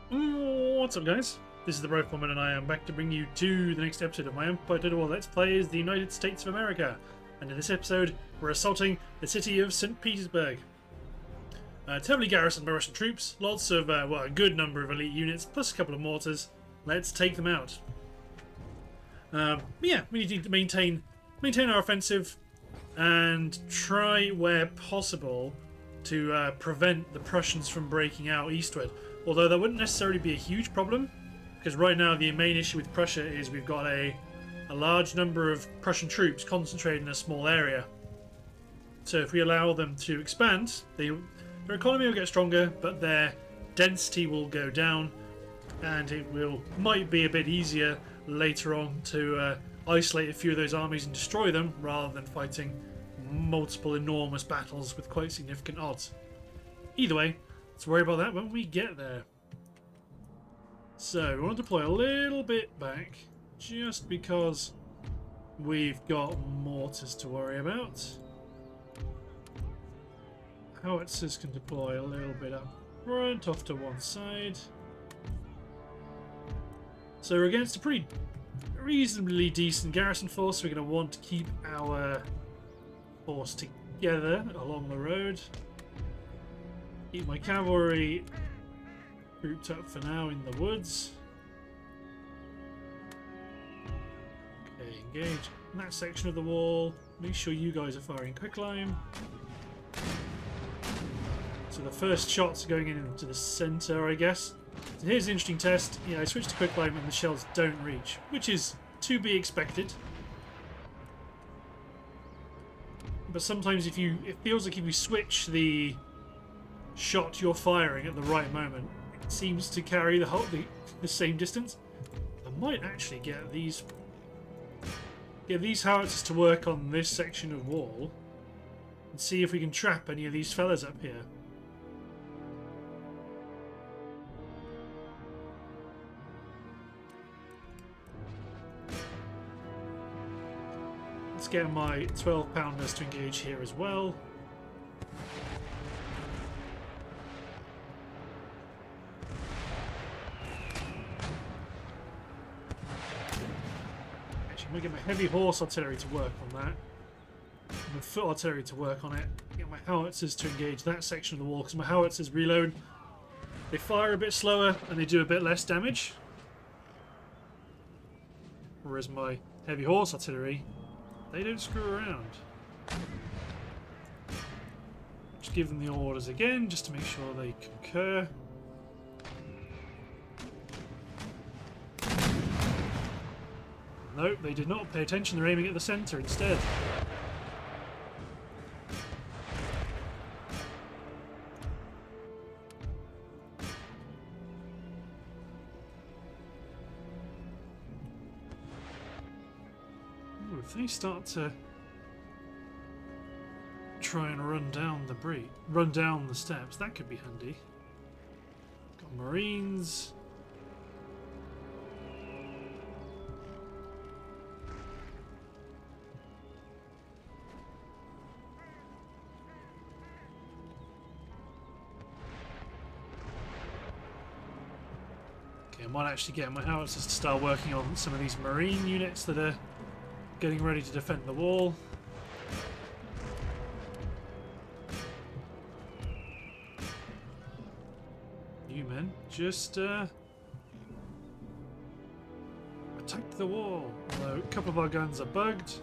What's up, guys? This is the Rifleman, and I am back to bring you to the next episode of my Empire Total War Let's Play as the United States of America. And in this episode, we're assaulting the city of St Petersburg. It's heavily garrisoned by Russian troops, lots of, well, a good number of elite units, plus a couple of mortars. Let's take them out. Yeah, we need to maintain our offensive and try, where possible, to prevent the Prussians from breaking out eastward. Although that wouldn't necessarily be a huge problem, because right now the main issue with Prussia is we've got a large number of Prussian troops concentrated in a small area. So if we allow them to expand, their economy will get stronger, but their density will go down, and it might be a bit easier later on to isolate a few of those armies and destroy them, rather than fighting multiple enormous battles with quite significant odds. Either way, let's worry about that when we get there. So we want to deploy a little bit back, just because we've got mortars to worry about. Howitzers can deploy a little bit up front, off to one side. So we're against a pretty reasonably decent garrison force, so we're going to want to keep our force together along the road. Keep my cavalry grouped up for now in the woods. Okay, engage in that section of the wall. Make sure you guys are firing quicklime. So the first shots are going into the centre, I guess. So here's an interesting test. Yeah, I switched to quicklime and the shells don't reach, which is to be expected. But sometimes it feels like if you switch the shot you're firing at the right moment, it seems to carry the same distance. I might actually get these howitzers to work on this section of wall and see if we can trap any of these fellas up here. Let's get my 12-pounders to engage here as well. Actually, I'm going to get my heavy horse artillery to work on that. And my foot artillery to work on it. Get my howitzers to engage that section of the wall, because my howitzers reload. They fire a bit slower and they do a bit less damage. Whereas my heavy horse artillery, they don't screw around. Just give them the orders again, just to make sure they concur. Nope, they did not pay attention. They're aiming at the centre instead. Ooh, if they start to try and run down the steps, that could be handy. Got Marines. Okay, I might actually get my howitzers to start working on some of these Marine units that are getting ready to defend the wall. You men, just attack the wall. Although a couple of our guns are bugged.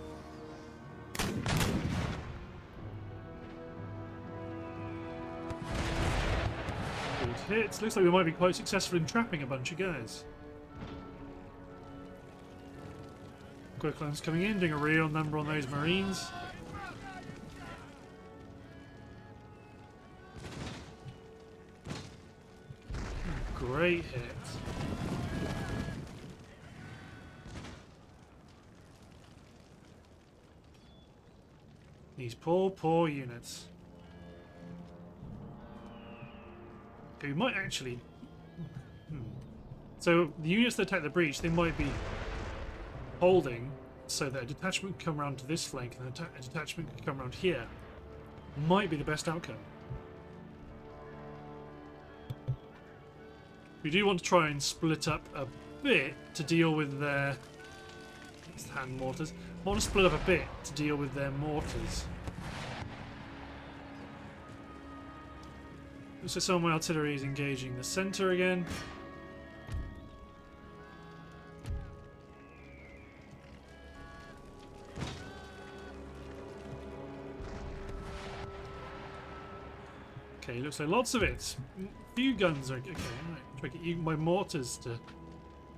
Good hits. Looks like we might be quite successful in trapping a bunch of guys. Quicklime's coming in, doing a real number on those Marines. Great hit. These poor units. Okay, we might actually... So the units that attack the breach, they might be holding so that a detachment can come around to this flank and a detachment can come around here. Might be the best outcome. We do want to try and split up a bit to deal with their hand mortars. I want to split up a bit to deal with their mortars. So some of my artillery is engaging the centre again. Okay, looks like lots of it. A few guns are okay. Right, try to get my mortars to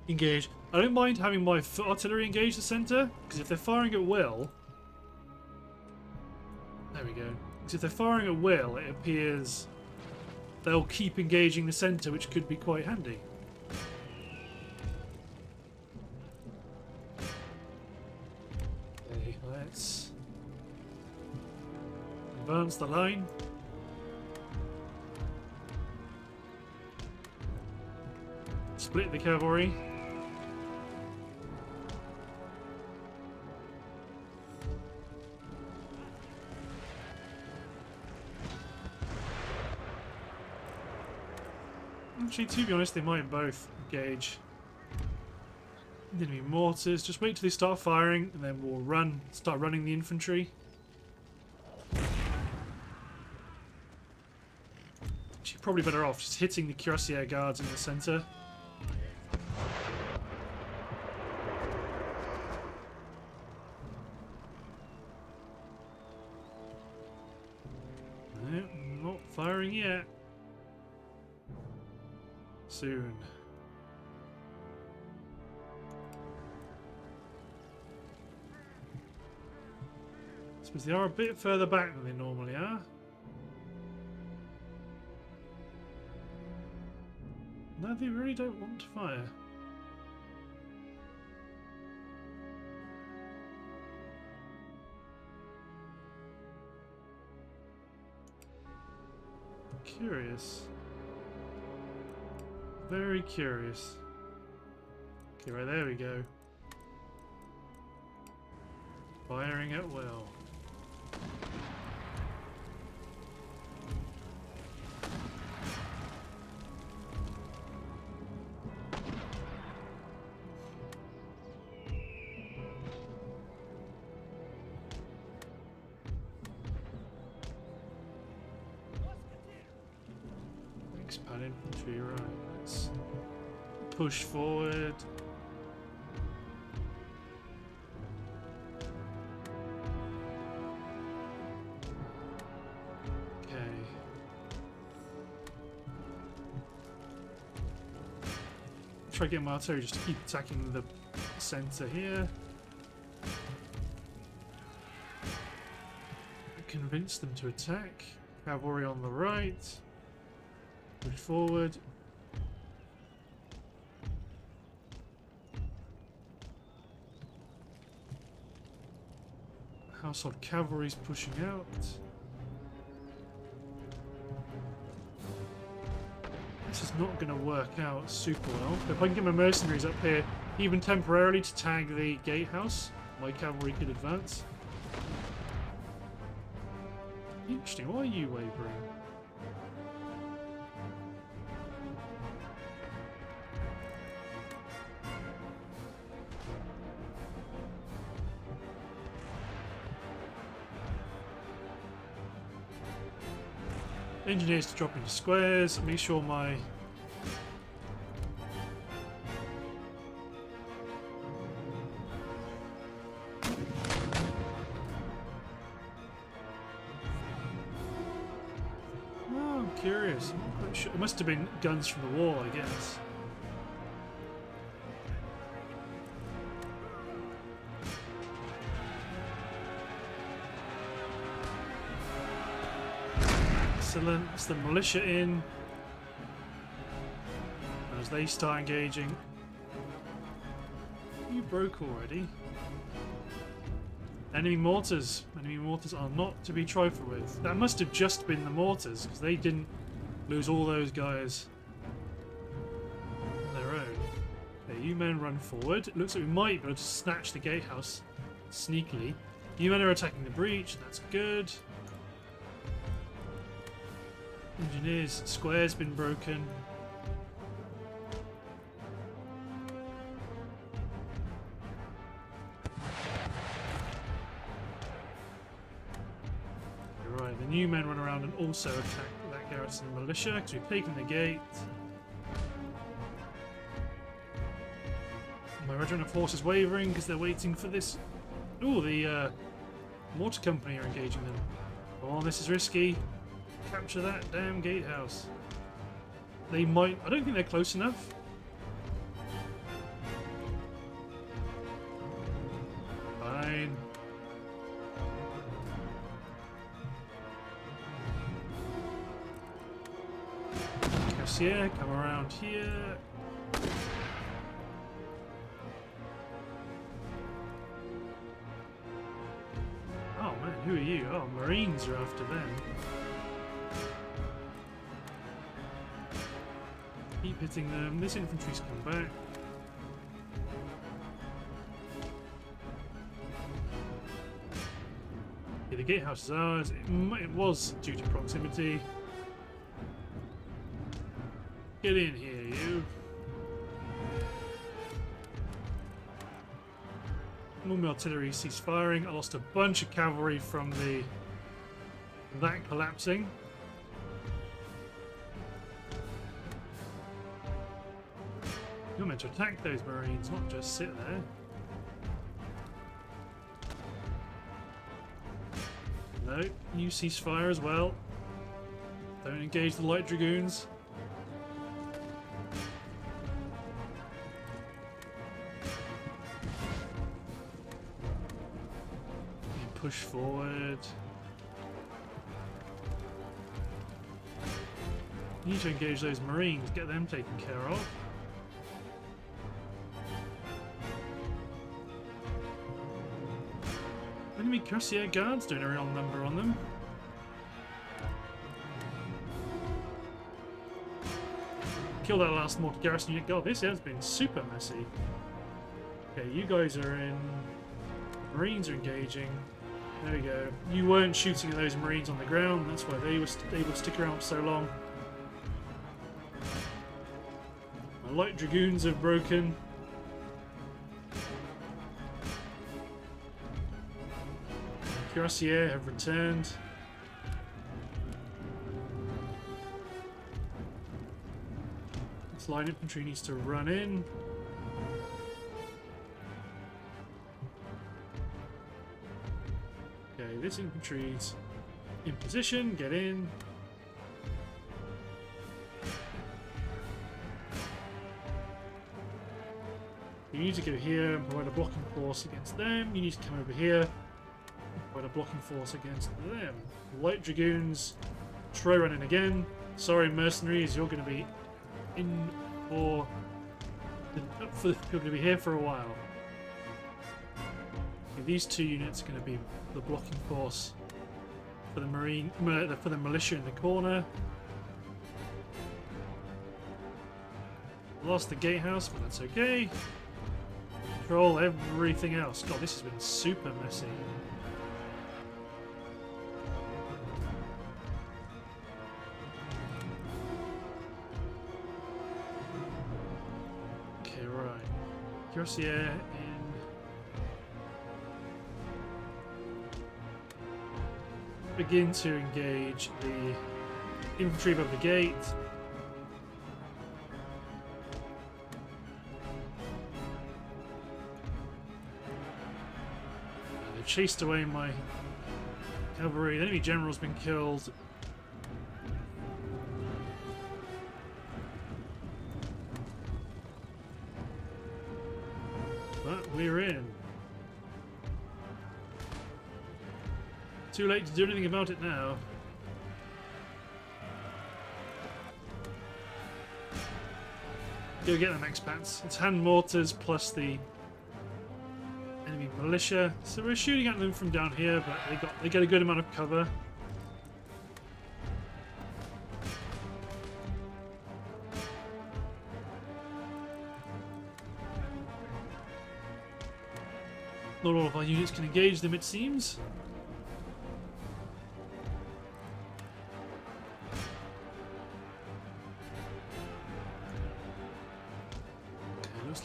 engage. I don't mind having my foot artillery engage the centre, because if they're firing at will, there we go. Because if they're firing at will, it appears they'll keep engaging the centre, which could be quite handy. Okay, let's advance the line. Split the cavalry. Actually, to be honest, they might both engage. Enemy mortars. Just wait till they start firing, and then we'll start running the infantry. Actually, probably better off just hitting the cuirassier guards in the centre. No, not firing yet. Soon. I suppose they are a bit further back than they normally are. No, they really don't want to fire. Curious. Very curious. Okay, right, there we go. Firing at will. Expand infantry, right. Let's push forward. Okay. Try getting my artillery just to keep attacking the centre here. Convince them to attack. Cavalry on the right. Push forward. Household cavalry's pushing out. This is not going to work out super well. If I can get my mercenaries up here, even temporarily to tag the gatehouse, my cavalry could advance. Interesting. Why are you wavering? Engineers to drop into squares. Make sure my I'm curious. I'm not quite sure. It must have been guns from the wall, I guess. Excellent. It's the militia in. As they start engaging. You broke already. Enemy mortars. Enemy mortars are not to be trifled with. That must have just been the mortars, because they didn't lose all those guys on their own. Okay, you men run forward. It looks like we might be able to snatch the gatehouse sneakily. You men are attacking the breach. That's good. Engineers, square's been broken. new men run around and also attack that garrison militia because we've taken the gate. My regiment of horse is wavering because they're waiting for this. Oh, the mortar company are engaging them. Oh, this is risky. Capture that damn gatehouse. They might. I don't think they're close enough. Fine. Cassier, come around here. Oh man, who are you? Oh, Marines are after them. Keep hitting them. This infantry's come back. Yeah, the gatehouse is ours. It was due to proximity. Get in here, you. Normal artillery ceased firing. I lost a bunch of cavalry from that collapsing. You're meant to attack those Marines, not just sit there. No, you cease fire as well. Don't engage the light dragoons. Push forward. You need to engage those Marines, get them taken care of. Enemy Cuirassier guards doing a real number on them. Kill that last mortar garrison unit. God, this has been super messy. Okay, you guys are in. Marines are engaging. There we go. You weren't shooting at those Marines on the ground, that's why they were able to stick around for so long. My light dragoons have broken. Cuirassier have returned. This line infantry needs to run in. Okay, this infantry's in position, get in. You need to go here and provide a blocking force against them. You need to come over here and provide a blocking force against them. Light Dragoons, try running again. Sorry, mercenaries, you're going to be in for you're going to be here for a while. These two units are going to be the blocking force for the militia in the corner. Lost the gatehouse, but that's okay. Control everything else. God, this has been super messy. Okay, right. Cuirassier in. Begin to engage the infantry above the gate. They've chased away my cavalry. The enemy general's been killed. But we're in. Too late to do anything about it now. Go get them, expats. It's hand mortars plus the enemy militia. So we're shooting at them from down here, but they get a good amount of cover. Not all of our units can engage them, it seems.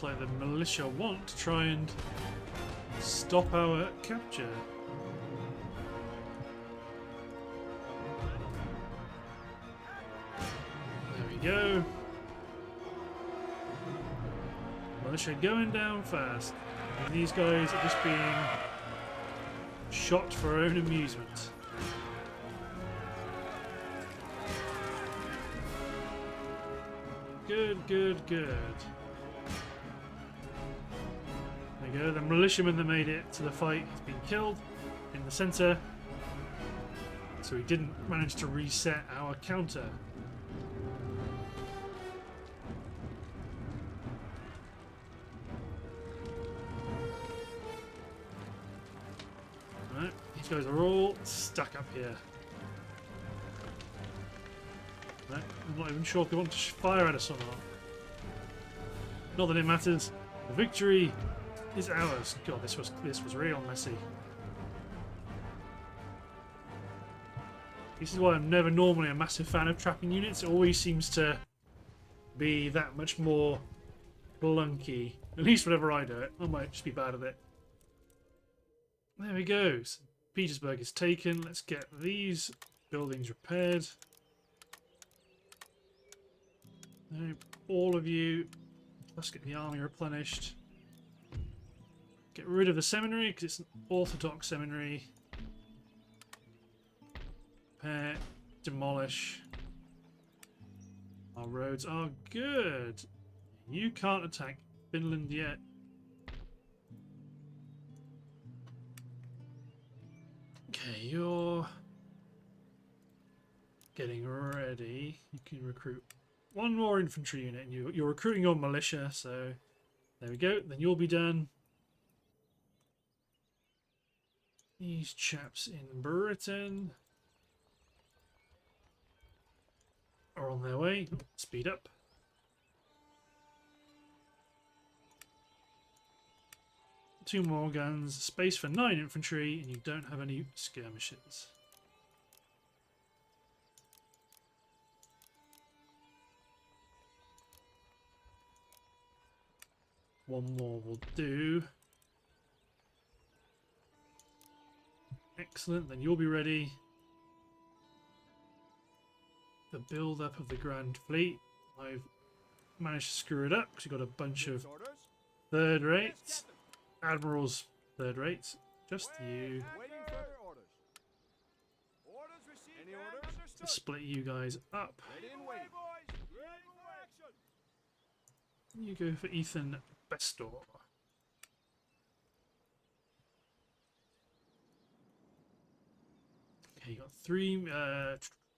Like the militia want to try and stop our capture. we go. Militia going down fast. And these guys are just being shot for their own amusement. Good, good, good. There we go. The militiaman that made it to the fight has been killed in the centre. So we didn't manage to reset our counter. Right, these guys are all stuck up here. Right, I'm not even sure if they want to fire at us or not. Not that it matters. The victory is ours. God, this was real messy. This is why I'm never normally a massive fan of trapping units. It always seems to be that much more clunky. At least whenever I do it. I might just be bad at it. There we go. St Petersburg is taken. Let's get these buildings repaired. All of you. Let's get the army replenished. Get rid of the seminary because it's an Orthodox seminary. Repair, demolish. Our roads are good. You can't attack Finland yet. Okay, you're getting ready. You can recruit one more infantry unit, and you're recruiting your militia, so there we go. Then you'll be done. These chaps in Britain are on their way. Speed up. Two more guns, space for 9 infantry, and you don't have any skirmishers. One more will do. Excellent, then you'll be ready. The build-up of the Grand Fleet. I've managed to screw it up because you've got a bunch of third rates. Admirals, third rates. Just you. To split you guys up. You go for Ethan Bestor. Okay, you got 3,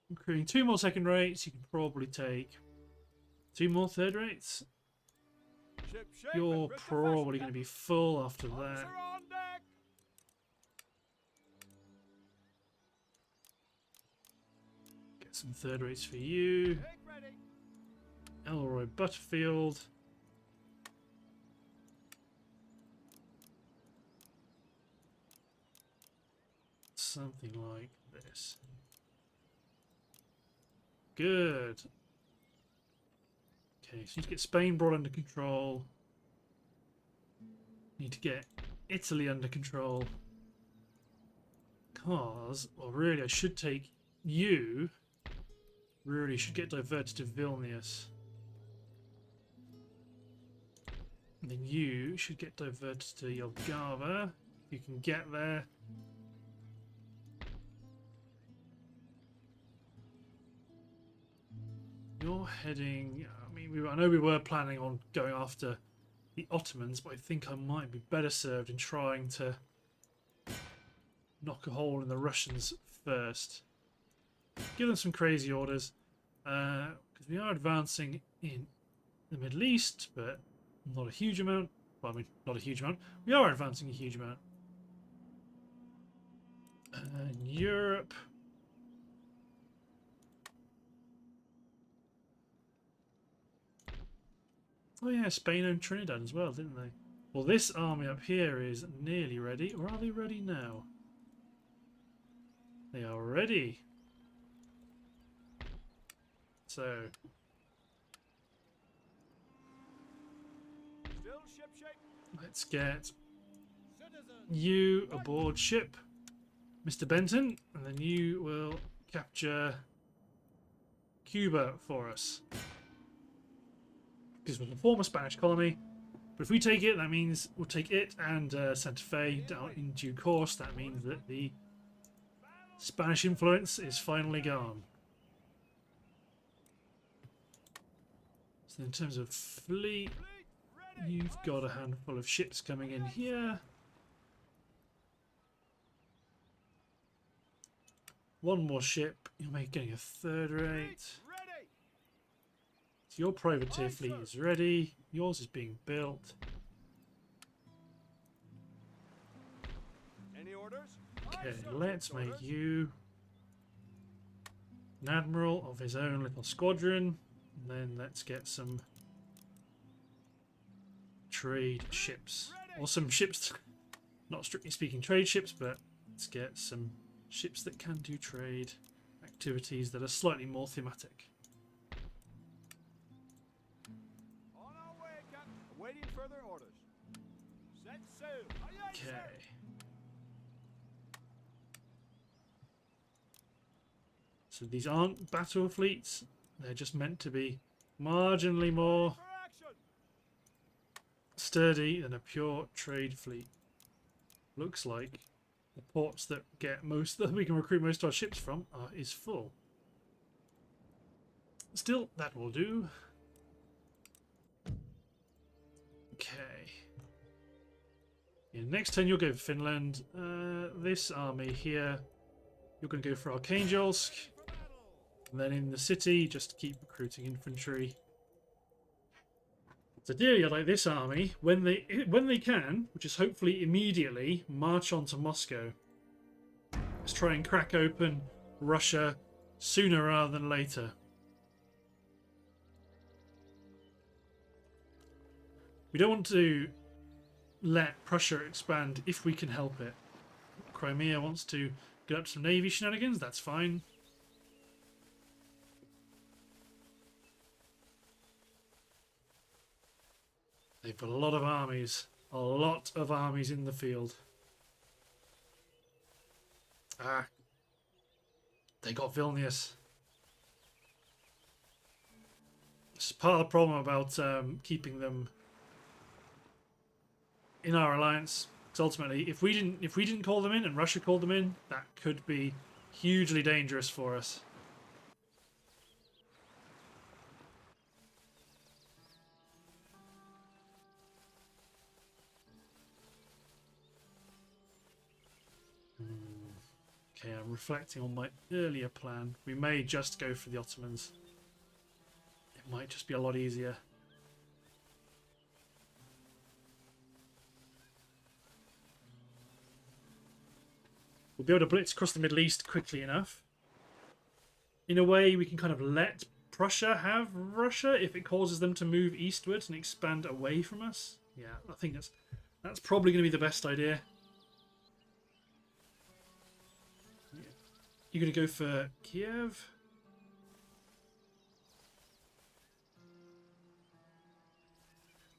including 2 more second rates. You can probably take 2 more third rates. You're probably going to be full after that. Get some third rates for you. Elroy Butterfield. Something like this. Good. Okay, so you need to get Spain brought under control. Need to get Italy under control. Because, well, really, I should take you. Really should get diverted to Vilnius. And then you should get diverted to Jelgava. If you can get there. You're heading... I mean, I know we were planning on going after the Ottomans, but I think I might be better served in trying to knock a hole in the Russians first. Give them some crazy orders. Because we are advancing in the Middle East, but not a huge amount. Well, I mean, not a huge amount. We are advancing a huge amount. Europe... Oh yeah, Spain owned Trinidad as well, didn't they? Well, this army up here is nearly ready. Or are they ready now? They are ready. So... let's get you aboard ship, Mr. Benton, and then you will capture Cuba for us. because it was a former Spanish colony. But if we take it, that means we'll take it and Santa Fe down in due course. That means that the Spanish influence is finally gone. So in terms of fleet, you've got a handful of ships coming in here. One more ship, you're getting a third rate. So your privateer fleet is ready. Yours is being built. Any orders? Okay, let's make you an admiral of his own little squadron. And then let's get some trade ships. Or some ships, not strictly speaking trade ships, but let's get some ships that can do trade activities that are slightly more thematic. On our way, Captain. Awaiting further orders. Set sail. Okay. So these aren't battle fleets, they're just meant to be marginally more sturdy than a pure trade fleet. Looks like the ports that we can recruit most of our ships from is full. Still, that will do. Okay. Yeah, next turn you'll go for Finland. This army here, you're going to go for Archangelsk. And then in the city, just keep recruiting infantry. So ideally, I'd like this army, when they can, which is hopefully immediately, march on to Moscow. Let's try and crack open Russia sooner rather than later. We don't want to let Prussia expand if we can help it. Crimea wants to get up to some navy shenanigans, that's fine. They've got a lot of armies. A lot of armies in the field. Ah. They got Vilnius. This is part of the problem about keeping them in our alliance. Because ultimately, if we didn't call them in and Russia called them in, that could be hugely dangerous for us. Okay, I'm reflecting on my earlier plan. We may just go for the Ottomans. It might just be a lot easier. We'll be able to blitz across the Middle East quickly enough. In a way, we can kind of let Prussia have Russia if it causes them to move eastwards and expand away from us. Yeah, I think that's probably going to be the best idea. You're going to go for Kiev?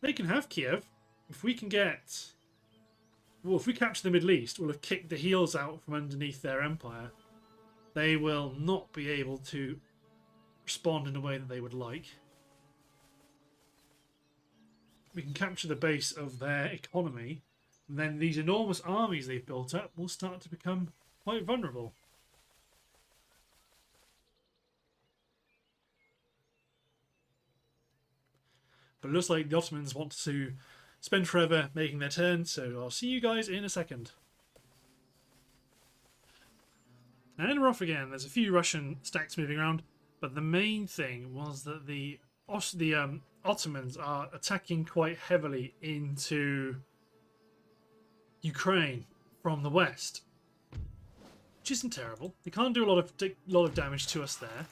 They can have Kiev. If we can get... Well, if we capture the Middle East, we'll have kicked the heels out from underneath their empire. They will not be able to respond in a way that they would like. We can capture the base of their economy, and then these enormous armies they've built up will start to become quite vulnerable. But it looks like the Ottomans want to spend forever making their turn, so I'll see you guys in a second. And we're off again. There's a few Russian stacks moving around, but the main thing was that the Ottomans are attacking quite heavily into Ukraine from the west, which isn't terrible. They can't do a lot of damage to us there.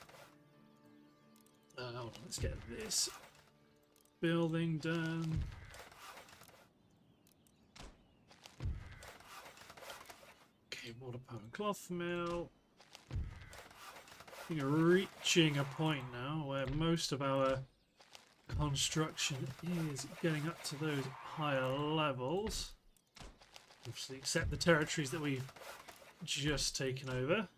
Hold on, let's get this building done. Okay, water power cloth mill. I think we're reaching a point now where most of our construction is getting up to those higher levels. Obviously, except the territories that we've just taken over.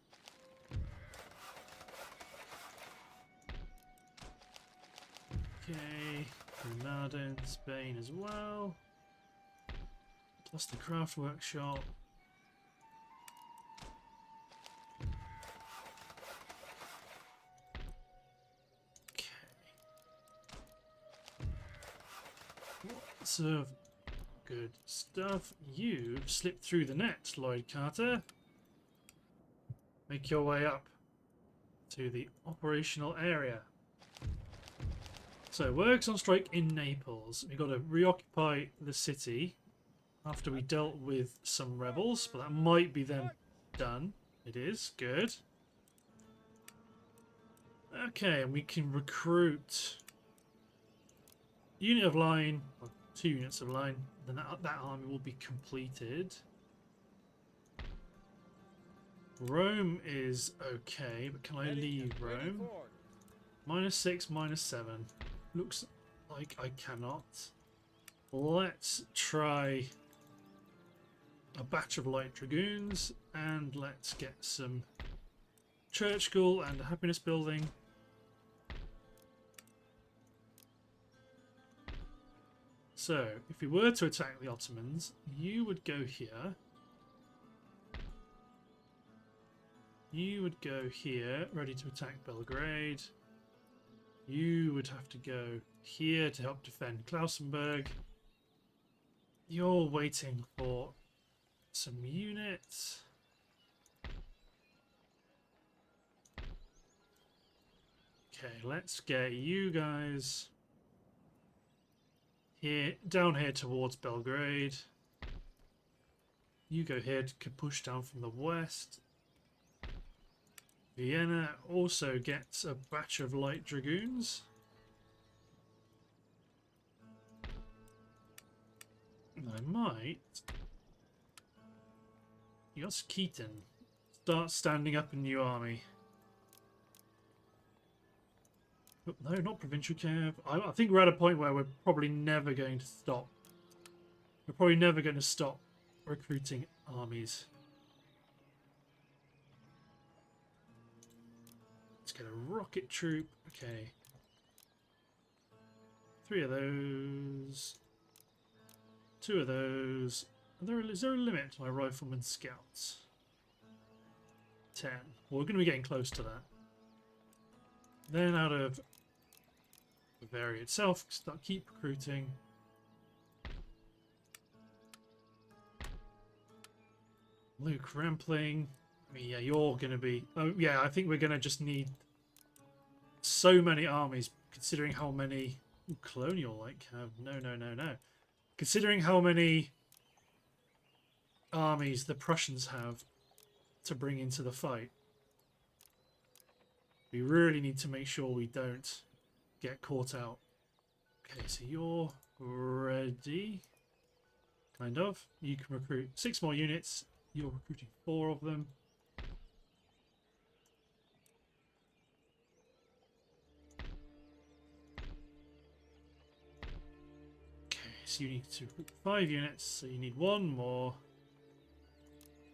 Okay. Granada in Spain as well. Plus the craft workshop. Lots of good stuff. You've slipped through the net, Lloyd Carter. Make your way up to the operational area. So, works on strike in Naples. We've got to reoccupy the city after we dealt with some rebels, but that might be them done. It is. Good. Okay, and we can recruit unit of line, or 2 units of line, then that army will be completed. Rome is okay, but can I leave Rome? -6, -7. Looks like I cannot. Let's try a batch of light dragoons, and let's get some church school and a happiness building. So, if we were to attack the Ottomans, you would go here. You would go here, ready to attack Belgrade. You would have to go here to help defend Klausenberg. You're waiting for some units. Okay, let's get you guys here, down here towards Belgrade. You go here to push down from the west. Vienna also gets a batch of light dragoons. And I might... Keaton. Start standing up a new army. Oh, no, not provincial Kiev. I think we're at a point where we're probably never going to stop. We're probably never going to stop recruiting armies. Let's get a rocket troop. Okay. 3 of those. 2 of those. Is there a limit to my rifleman scouts? 10. Well, we're going to be getting close to that. Then out of Bavaria itself, keep recruiting. Luke Rampling. I mean, yeah, you're going to be... Oh, yeah, I think we're going to just need so many armies, considering how many... Ooh, colonial, like, have... No. Considering how many armies the Prussians have to bring into the fight, we really need to make sure we don't get caught out. Okay, so you're ready. Kind of. You can recruit 6 more units. You're recruiting 4 of them. Okay, so you need to recruit 5 units, so you need 1 more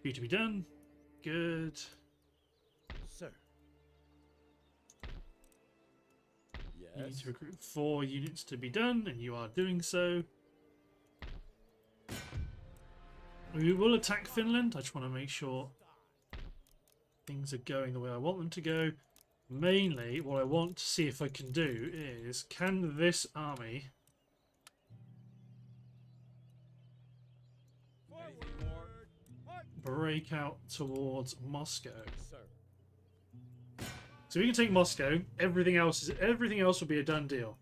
for you to be done. Good. Sir. You need to recruit 4 units to be done, and you are doing so. We will attack Finland. I just want to make sure things are going the way I want them to go. Mainly, what I want to see if I can do is, can this army break out towards Moscow? So we can take Moscow. Everything else will be a done deal.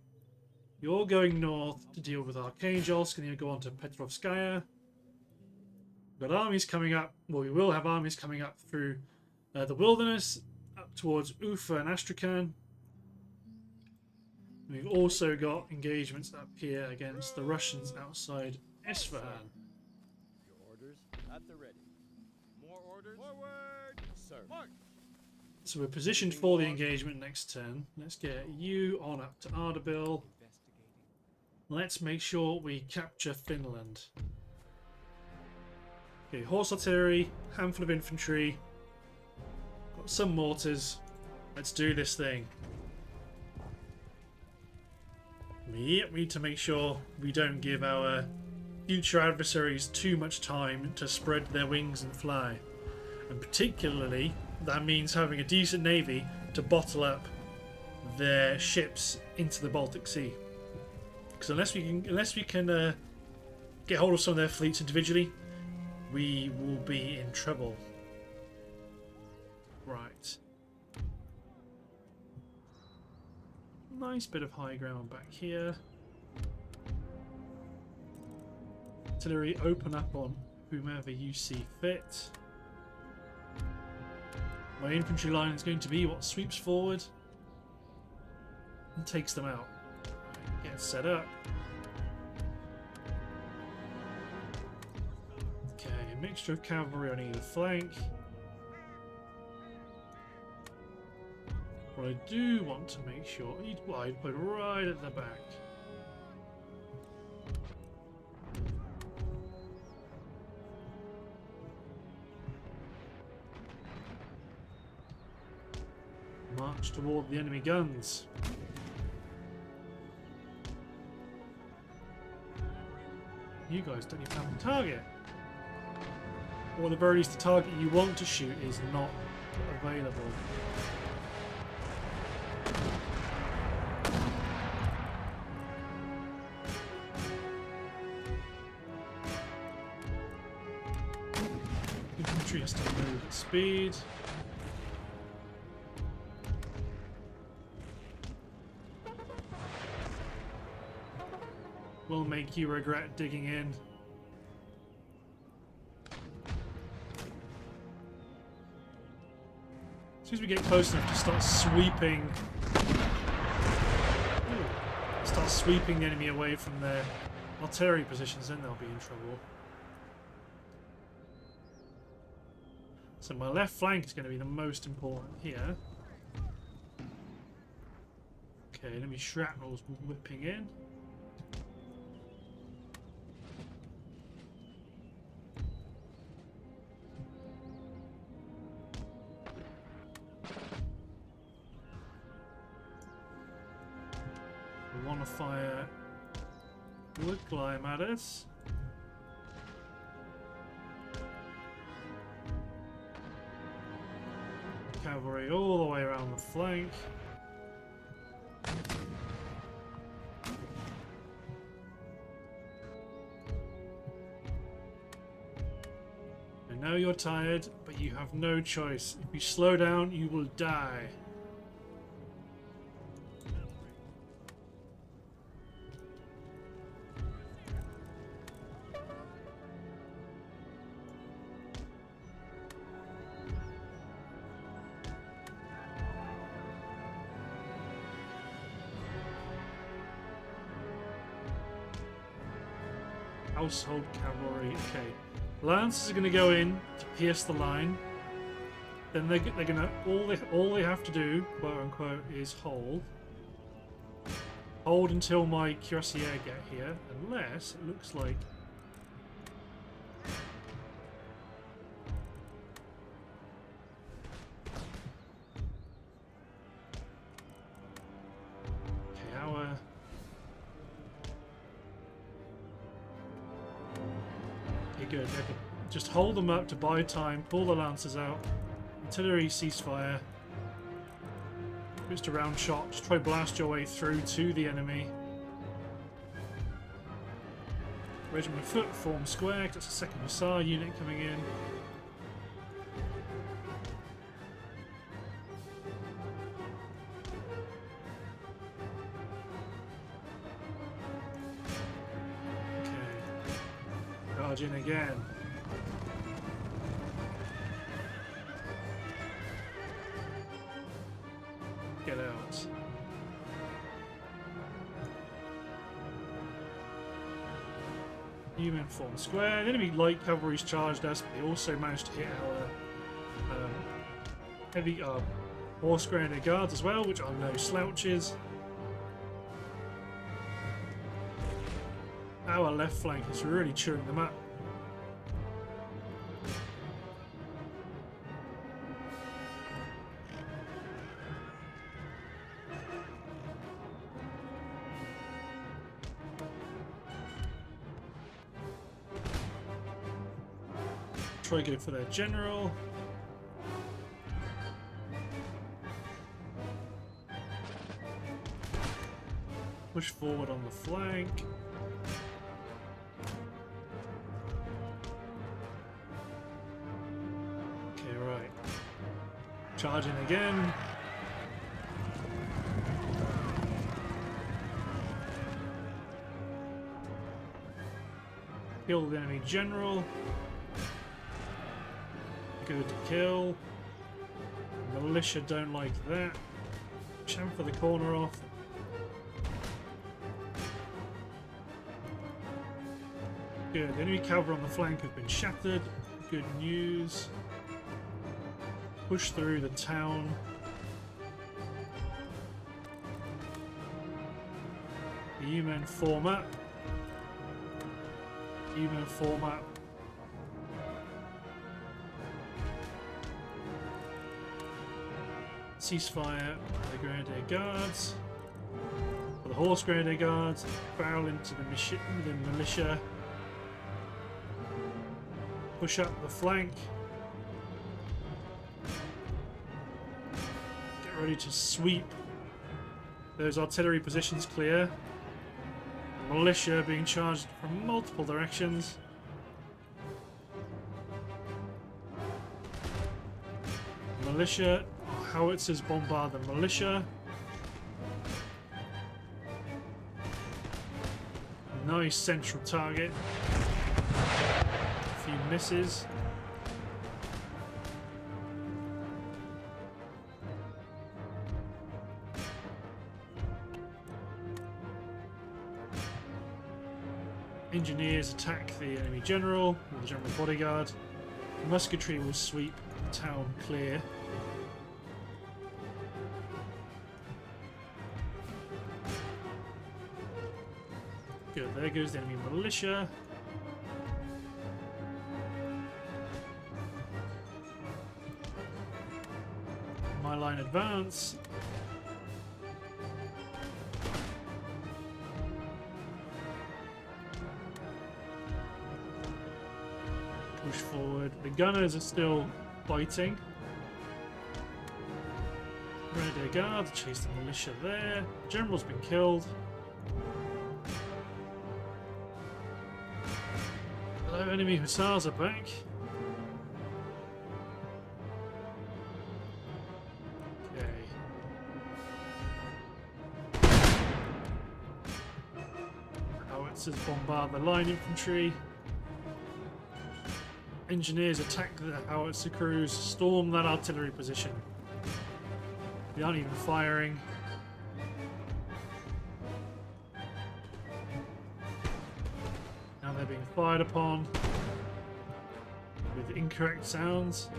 You're going north to deal with Archangels, and then you go on to Petrovskaya. We've got armies coming up. Well, we will have armies coming up through the wilderness, up towards Ufa and Astrakhan. We've also got engagements up here against the Russians outside Isfahan. Your orders at the ready. More orders. Forward, sir. March. So we're positioned for the engagement next turn. Let's get you on up to Ardabil. Let's make sure we capture Finland. Okay, horse artillery, handful of infantry, got some mortars. Let's do this thing. Yep, we need to make sure we don't give our future adversaries too much time to spread their wings and fly. And particularly, that means having a decent navy to bottle up their ships into the Baltic Sea. Because unless we can get hold of some of their fleets individually, we will be in trouble. Right. Nice bit of high ground back here. Artillery, open up on whomever you see fit. My infantry line is going to be what sweeps forward and takes them out. Get set up. Okay, a mixture of cavalry on either flank. What I do want to make sure, I'd put right at the back. March toward the enemy guns. You guys don't even have a target. Or at the very least, the target you want to shoot is not available. Infantry has to move at speed. Will make you regret digging in. As soon as we get close enough to start sweeping, the enemy away from their artillery positions, then they'll be in trouble. So my left flank is going to be the most important here. Okay, enemy shrapnel's whipping in. We want to fire wood climb at us. Cavalry all the way around the flank. I know you're tired, but you have no choice. If you slow down, you will die. Household cavalry. Okay, lances are going to go in to pierce the line. Then they're gonna all they have to do, quote unquote, is hold until my cuirassiers get here. Unless it looks like good. Okay. Just hold them up to buy time, pull the lancers out, artillery ceasefire, just a round shot, just try to blast your way through to the enemy. Regiment of foot, form square, that's a second hussar unit coming in. In again. Get out. Human form square. The enemy light cavalry's charged us, but they also managed to hit our heavy horse grenadier guards as well, which are no slouches. Our left flank is really chewing them up. Try go for their general. Push forward on the flank. Okay, right. Charging again. Kill the enemy general. Good kill. Militia don't like that. Chamfer the corner off. Good. The enemy cavalry on the flank have been shattered. Good news. Push through the town. The U-men form up. U-men form up. Ceasefire the Grenadier Guards. For the Horse Grenadier Guards, barrel into the militia. Push up the flank. Get ready to sweep those artillery positions clear. Militia being charged from multiple directions. Militia, howitzers bombard the militia. Nice central target. A few misses. Engineers attack the enemy general or the general bodyguard. Musketry will sweep the town clear. Good, there goes the enemy militia. My line advance. Push forward. The gunners are still fighting. Grenadier Guard, chase the militia there. General's been killed. Hello, enemy hussars are back. Okay. Howitzers bombard the line infantry. Engineers attack the howitzer crews, storm that artillery position. They aren't even firing. Now they're being fired upon with incorrect sounds.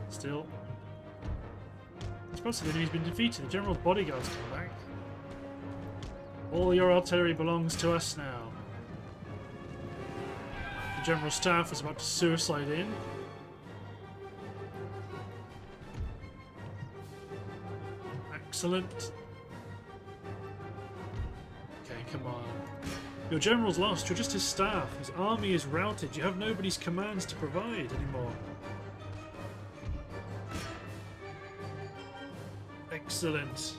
Still. I suppose the enemy's been defeated. The general's bodyguards come back. All your artillery belongs to us now. The general staff is about to suicide in. Excellent. Okay, come on. Your general's lost. You're just his staff. His army is routed. You have nobody's commands to provide anymore. Excellent.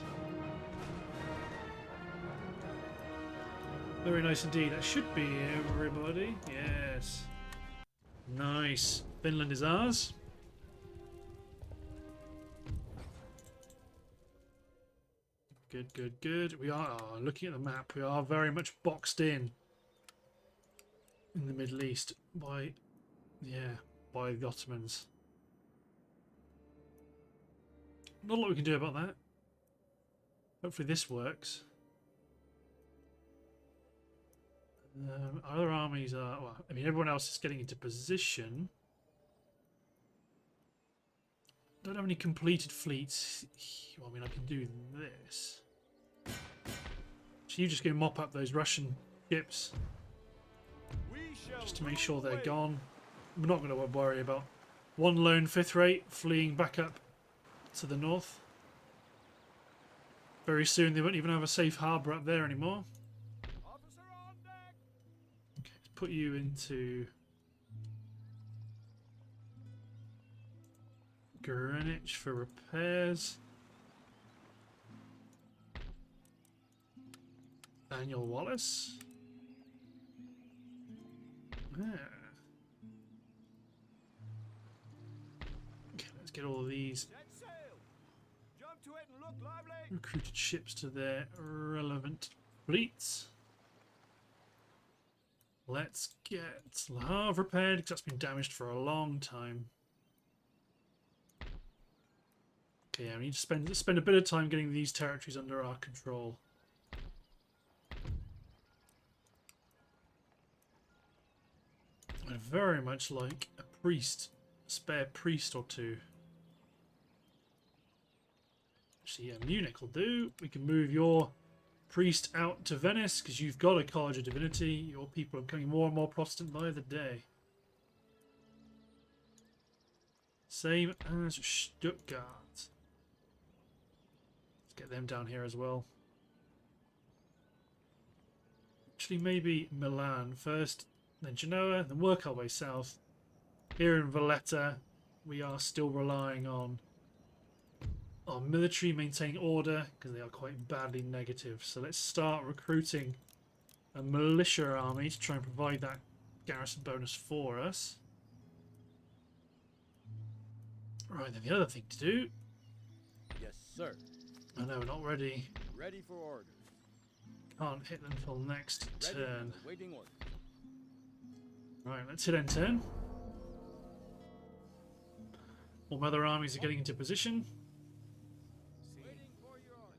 Very nice indeed. That should be everybody. Yes. Nice. Finland is ours. Good, good, good. We are looking at the map. We are very much boxed in the Middle East by the Ottomans. Not a lot we can do about that. Hopefully this works. Other armies are... Well, I mean, everyone else is getting into position. Don't have any completed fleets. Well, I mean, I can do this. So you just go mop up those Russian ships. Just to make sure they're gone. We're not going to worry about one lone fifth rate fleeing back up to the north. Very soon they won't even have a safe harbour up there anymore. Officer on deck. put you into Greenwich for repairs. Daniel Wallace. Ah. Okay, let's get all of these Set sail. Jump to it and look lively. recruited ships to their relevant fleets. Let's get Le Havre repaired because that's been damaged for a long time. Okay, yeah, we need to spend a bit of time getting these territories under our control. I'd very much like a priest, a spare priest or two. Actually, yeah, Munich will do. We can move your priest out to Venice because you've got a College of Divinity. Your people are becoming more and more Protestant by the day. Same as Stuttgart. Let's get them down here as well. Actually, maybe Milan first, then Genoa, then work our way south. Here in Valletta, we are still relying on our military maintaining order because they are quite badly negative. So let's start recruiting a militia army to try and provide that garrison bonus for us. Right, then the other thing to do... Yes, sir. Oh no, we're not ready. Ready for orders. Can't hit them until next turn. Waiting orders. Right, let's hit end turn. All my other armies are getting into position. Waiting for your orders.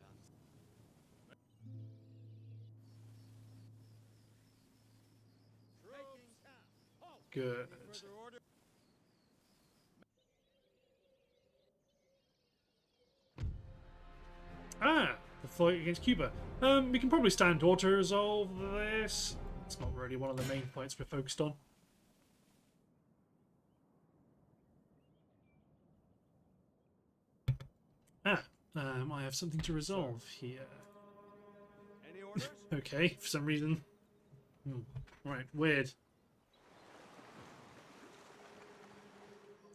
Troops. Halt. Good. Further order. Ah, the fight against Cuba. We can probably stand to resolve this. It's not really one of the main fights we're focused on. I have something to resolve here. Any orders? Okay, for some reason. Right, weird.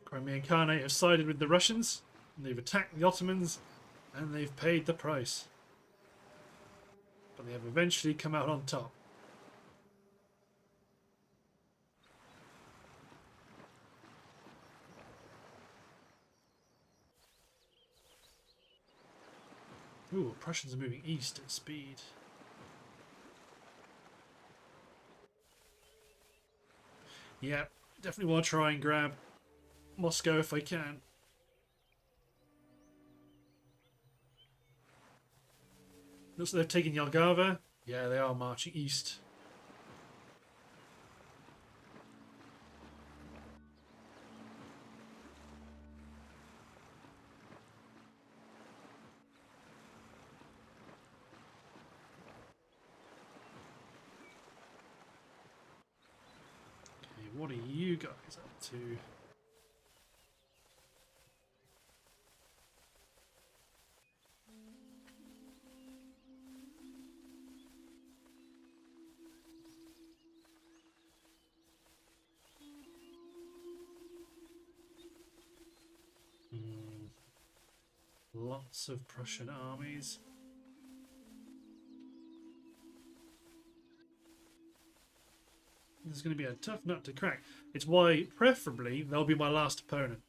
Crimean Khanate have sided with the Russians, and they've attacked the Ottomans, and they've paid the price. But they have eventually come out on top. Ooh, Prussians are moving east at speed. Yeah, definitely want to try and grab Moscow if I can. Looks like they've taken Jelgava. Yeah, they are marching east. Okay, what are you guys up to? Lots of Prussian armies. This is going to be a tough nut to crack. It's why, preferably, they'll be my last opponent.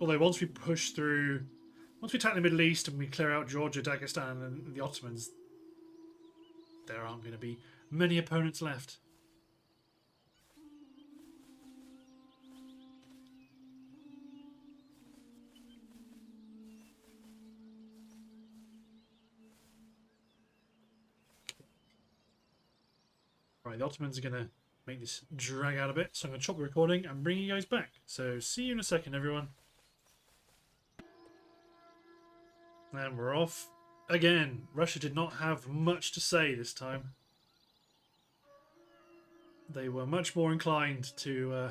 Although once we push through... Once we attack the Middle East and we clear out Georgia, Dagestan and the Ottomans, there aren't going to be many opponents left. Right, the Ottomans are going to make this drag out a bit, so I'm going to chop the recording and bring you guys back. So see you in a second, everyone. And we're off again. Russia did not have much to say this time. They were much more inclined to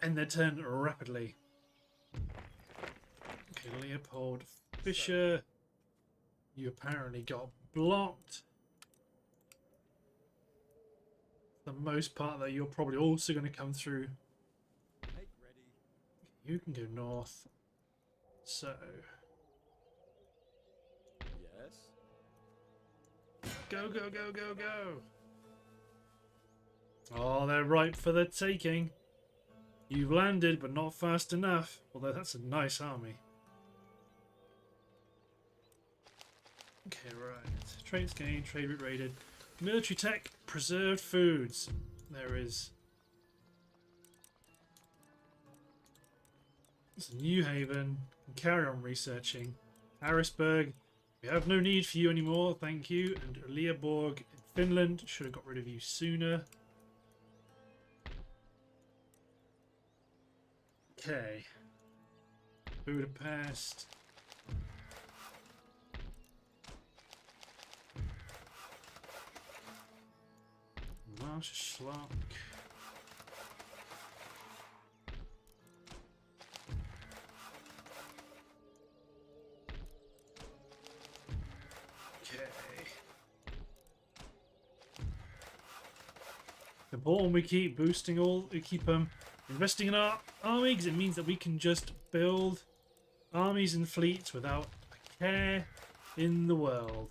end their turn rapidly. Okay, Leopold Fischer. You apparently got blocked. the most part, though, you're probably also going to come through. Make ready. You can go north. So, Yes. go, go, go, go, go. Oh, they're ripe for the taking. You've landed, but not fast enough. Although that's a nice army. Okay, right. Trades gained, trade route raided. Military tech, preserved foods. There is. It's New Haven. Carry on researching. Harrisburg. We have no need for you anymore, thank you. And Leoborg in Finland. Should have got rid of you sooner. Okay. Budapest. Marschlock. Okay. Important we keep boosting we keep investing in our army, because it means that we can just build armies and fleets without a care in the world.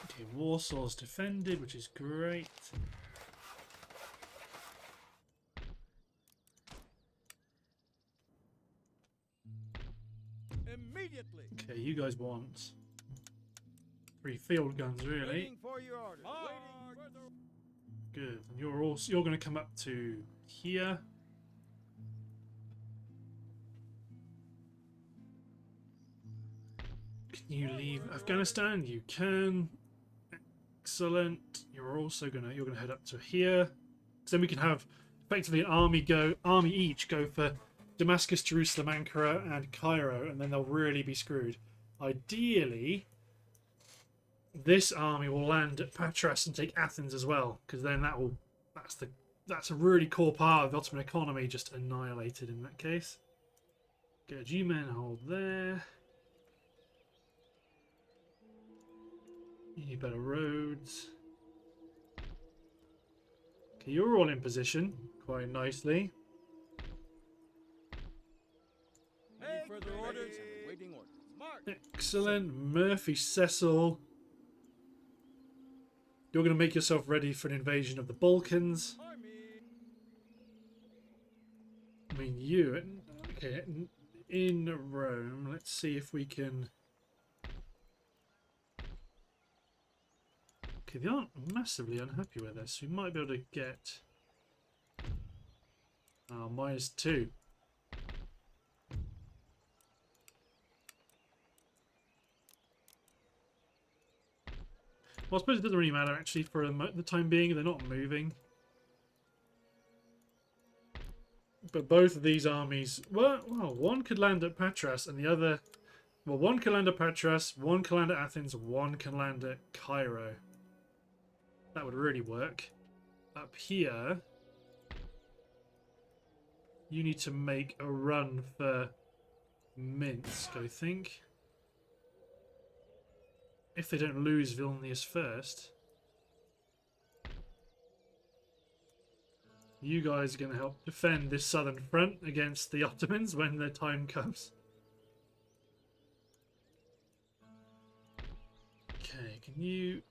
Okay, Warsaw's defended, which is great. Immediately. Okay, you guys want 3 field guns, really. Waiting for your orders. Waiting for the... Good. And you're going to come up to here. Can you leave Afghanistan? You can. Excellent. You're gonna head up to here. So then we can have effectively an army each go for Damascus, Jerusalem, Ankara, and Cairo, and then they'll really be screwed. Ideally, this army will land at Patras and take Athens as well, because then that's a really core part of the Ottoman economy just annihilated in that case. Good, you men hold there. You need better roads. Okay, you're all in position quite nicely. Any further orders? Waiting orders. Mark. Excellent. Murphy Cecil. You're going to make yourself ready for an invasion of the Balkans. Army. I mean, you... Okay, in Rome, let's see if we can... Okay, they aren't massively unhappy with this. We might be able to get... -2. Well, I suppose it doesn't really matter, actually, for the time being. They're not moving. But both of these armies... Well, one could land at Patras, and the other... Well, one can land at Patras, one can land at Athens, one can land at Cairo. That would really work. Up here... You need to make a run for Minsk, I think. If they don't lose Vilnius first. You guys are going to help defend this southern front against the Ottomans when the time comes. Okay, can you...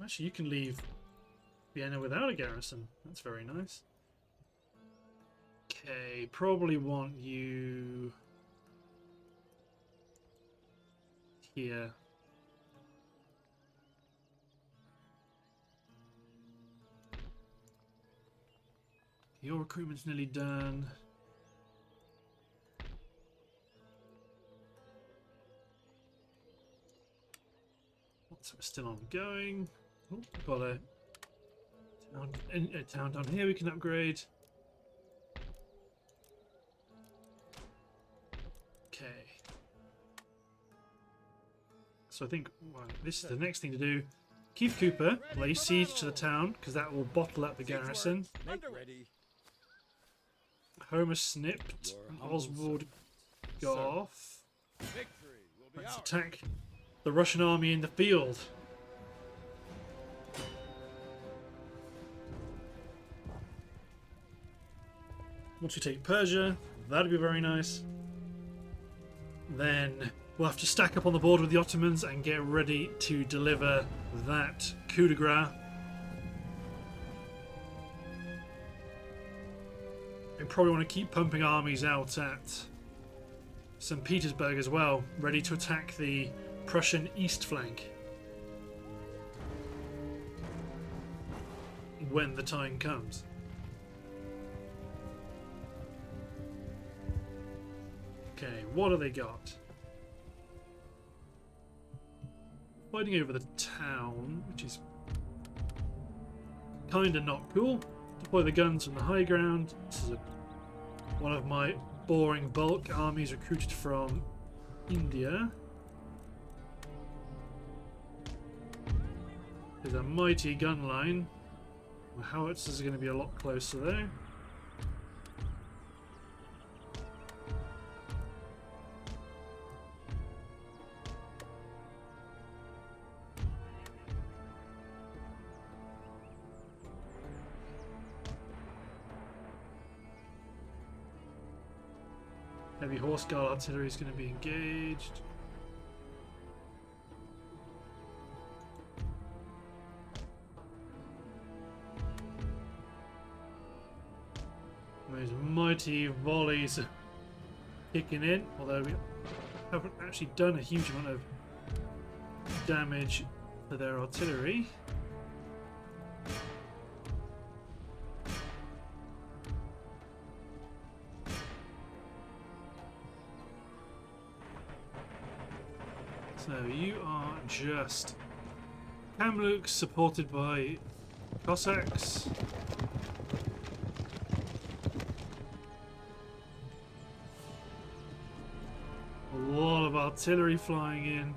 Actually, you can leave Vienna without a garrison. That's very nice. Okay, probably want you... here. Your recruitment's nearly done. What's still ongoing? Oh, got a town down here we can upgrade. Okay. So I think this is the next thing to do. Keith Cooper lay siege to the town because that will bottle up the garrison. Make ready. Homer snipped. Oswald Goff. Victory will be Let's ours. attack the Russian army in the field. Once we take Persia, that'd be very nice. Then we'll have to stack up on the board with the Ottomans and get ready to deliver that coup de grace. We probably want to keep pumping armies out at St Petersburg as well, ready to attack the Prussian east flank when the time comes. Okay, what have they got? Fighting over the town, which is kinda not cool. Deploy the guns from the high ground. This is one of my boring bulk armies recruited from India. There's a mighty gun line. My howitzers are going to be a lot closer though. Heavy horse guard artillery is going to be engaged. Those mighty volleys are kicking in, although we haven't actually done a huge amount of damage to their artillery. So you are just Kamluks supported by Cossacks. A lot of artillery flying in,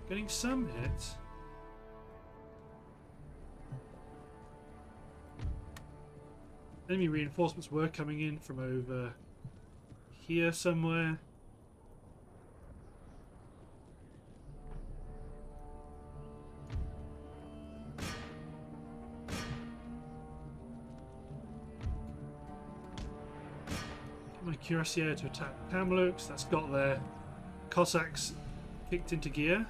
getting some hits. Enemy reinforcements were coming in from over here somewhere. My cuirassier to attack Kamluks. That's got their Cossacks kicked into gear.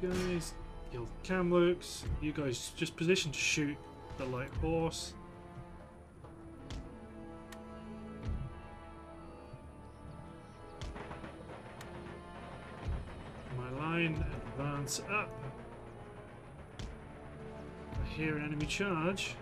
You guys kill Kamluks. You guys just position to shoot the light horse. My line advance up. I hear an enemy charge.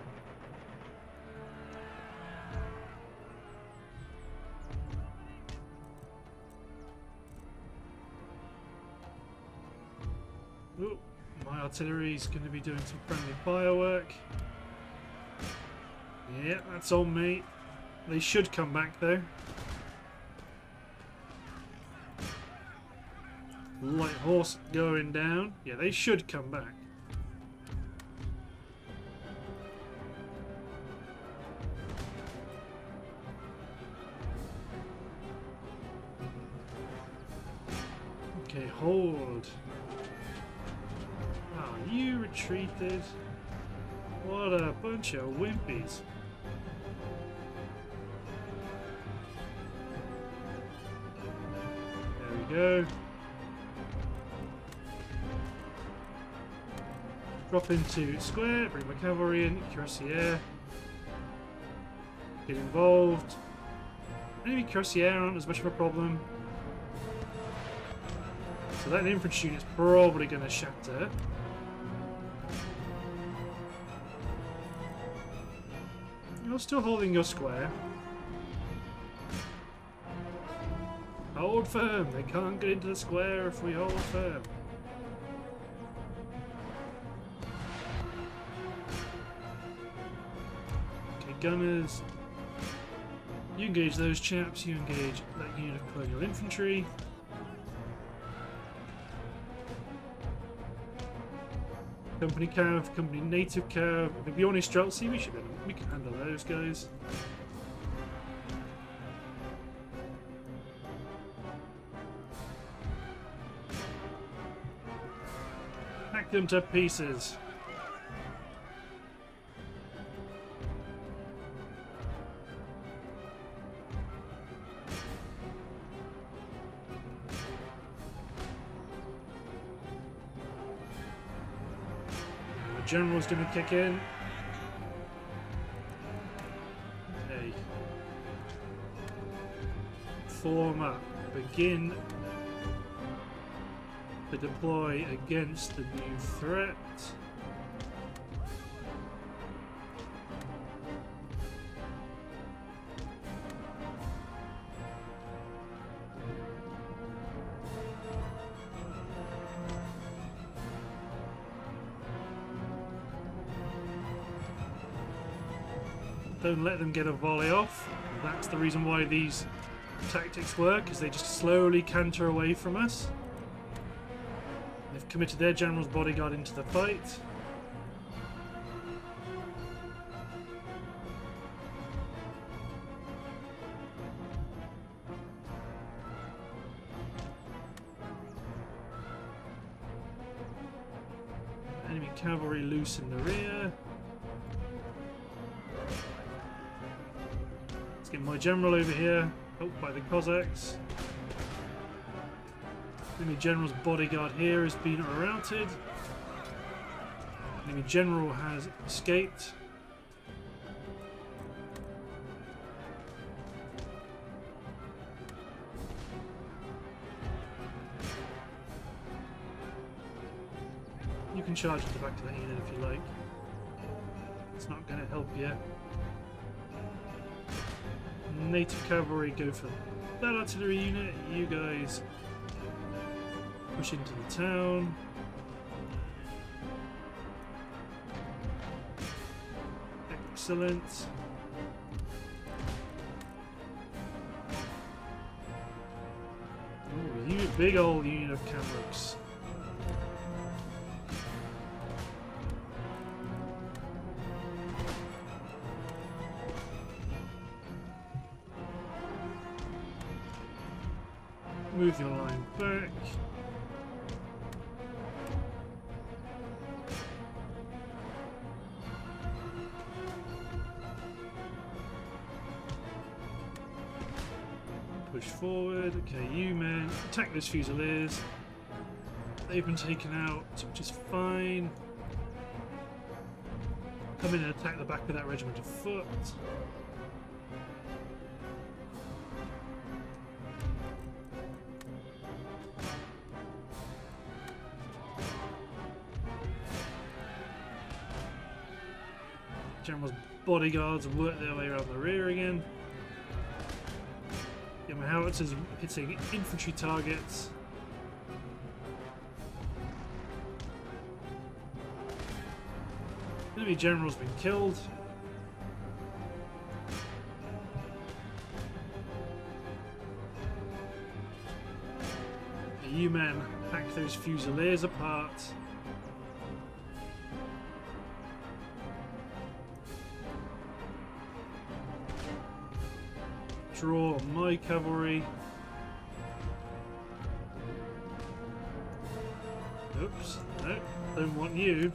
Ooh, my artillery is going to be doing some friendly firework. Yeah, that's on me. They should come back though. Light horse going down. Yeah, they should come back. Okay, hold. Oh, you retreated. What a bunch of wimpies. There we go. Drop into square, bring my cavalry in, cuirassier. Get involved. Enemy cuirassier aren't as much of a problem. So that infantry unit's probably going to shatter. You're still holding your square. Hold firm. They can't get into the square if we hold firm. gunners. You engage those chaps, you engage that unit of colonial infantry. Company cav, company native cav. Maybe on Streltsy, we can handle those guys. Hack them to pieces. General's gonna kick in. Okay. Form up. Begin to deploy against the new threat. Don't let them get a volley off. That's the reason why these tactics work, is they just slowly canter away from us. They've committed their general's bodyguard into the fight. Enemy cavalry loose in the rear. Let's get my general over here. Oh, by the Cossacks. Enemy general's bodyguard here has been routed. Enemy general has escaped. You can charge at the back of the unit if you like. It's not going to help you. Native cavalry go for that artillery unit. You guys push into the town. Excellent. Ooh, you big old unit of Camrooks. Move your line back. Push forward. Okay, you men, attack those Fusiliers. They've been taken out, which is fine. Come in and attack the back of that regiment of foot. General's bodyguards work their way around the rear again. Get my howitzers hitting infantry targets. Enemy general's been killed. You men hack those Fusiliers apart. Draw my cavalry. Oops, no, don't want you.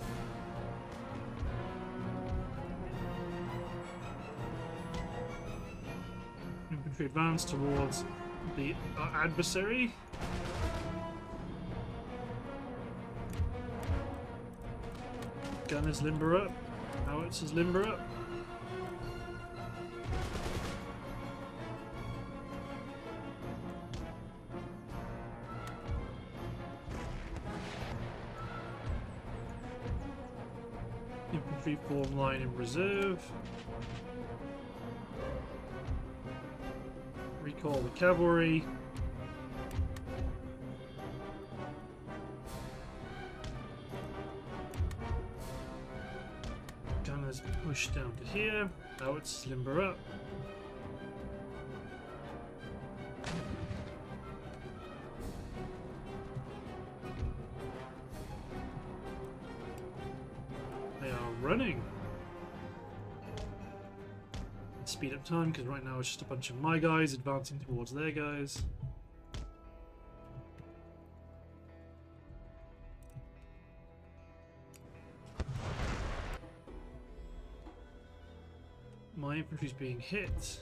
Infantry advance towards the adversary. Gunners limber up. Howitzers limber up. Infantry form line in reserve. Recall the cavalry. Gunners push push down to here. Now it's limber up. They are running. Speed up time because right now it's just a bunch of my guys advancing towards their guys. My infantry's being hit.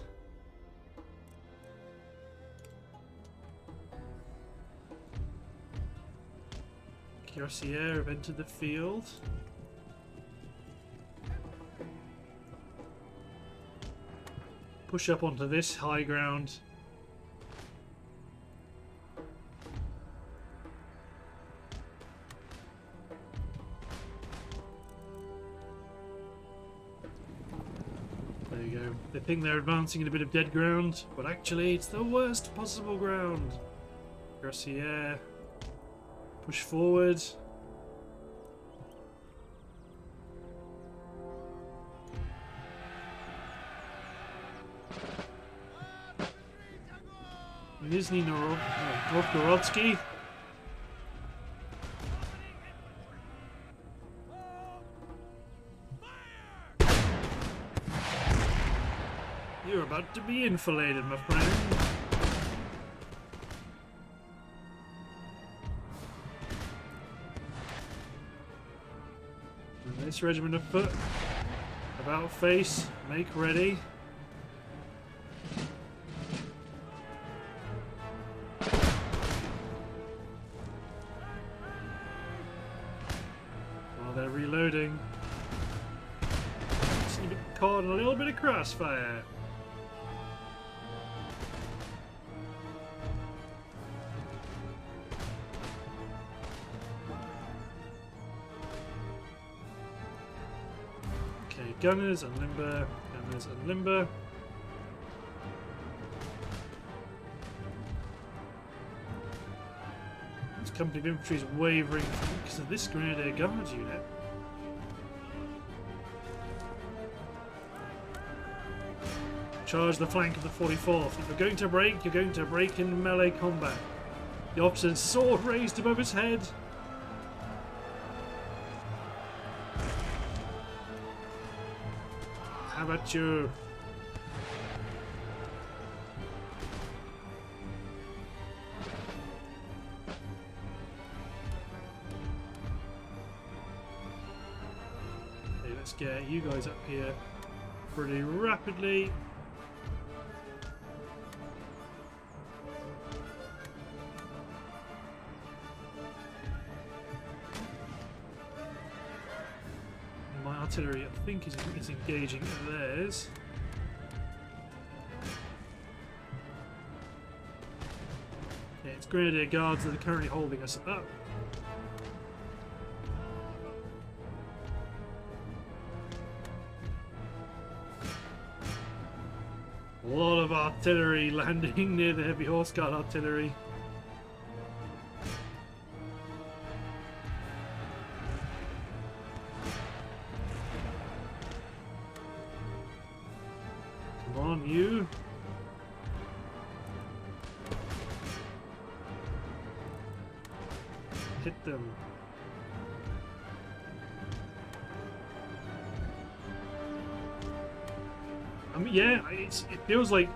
Cuirassiers have entered the field. Push up onto this high ground. There you go. They think they're advancing in a bit of dead ground, but actually it's the worst possible ground. Cuirassier. Push forward. Nizhny Novgorodsky. You're about to be enfiladed, my friend. And this regiment of foot. About face. Make ready. They're reloading. Just need to be caught in a little bit of crossfire. Okay, gunners and limber, gunners and limber. This company of infantry is wavering because of this Grenadier Guards unit. Charge the flank of the 44th. If you're going to break, you're going to break in melee combat. The officer's sword raised above his head. How about you? Okay, let's get you guys up here pretty rapidly. Artillery, I think, is engaging theirs. Yeah, it's Grenadier Guards that are currently holding us up. A lot of artillery landing near the heavy horse guard artillery. Come on, you. Hit them. I mean, yeah, it feels like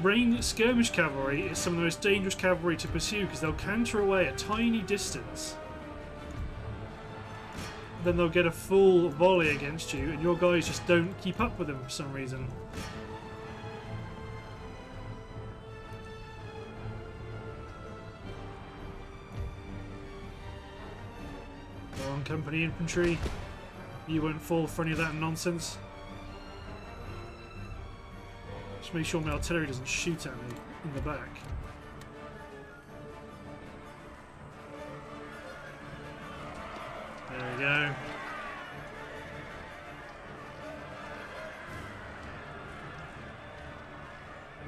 range skirmish cavalry is some of the most dangerous cavalry to pursue because they'll canter away a tiny distance. Then they'll get a full volley against you, and your guys just don't keep up with them for some reason. Go on, company infantry. You won't fall for any of that nonsense. Just make sure my artillery doesn't shoot at me in the back. There we go.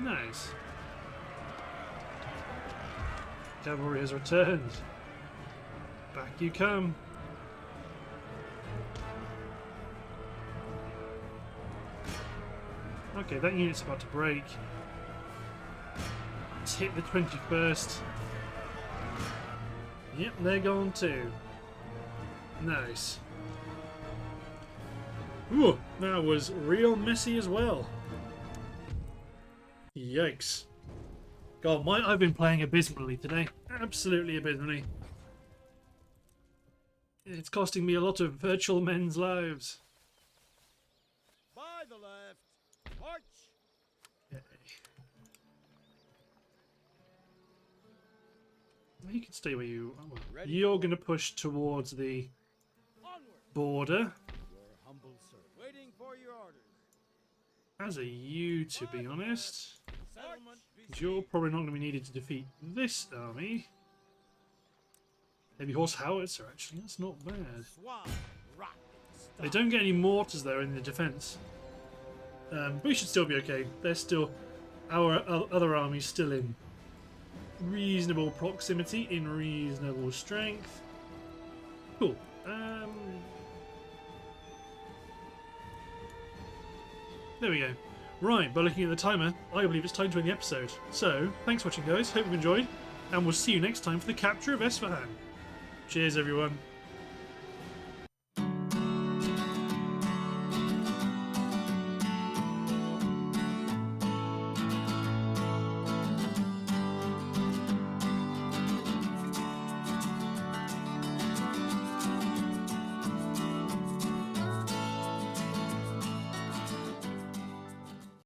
Nice. Cavalry has returned. Back you come. Okay, that unit's about to break. Let's hit the 21st. Yep, they're gone too. Nice. Ooh, that was real messy as well. Yikes. God, I've been playing abysmally today. Absolutely abysmally. It's costing me a lot of virtual men's lives. By the left. March. Okay. You can stay where you are. Well, you're going to push towards the Onward. border. Your humble servant. Waiting for your orders. As are you, to be honest. Settlement. 'Cause you're probably not going to be needed to defeat this army. Heavy horse howitzer, actually. That's not bad. Swab. Rock. They don't get any mortars, though, in the defense. But we should still be okay. They're still... Our other army's still in reasonable proximity, in reasonable strength. Cool. There we go. Right, by looking at the timer, I believe it's time to end the episode. So, thanks for watching, guys. Hope you've enjoyed, and we'll see you next time for the capture of Esfahan. Cheers, everyone.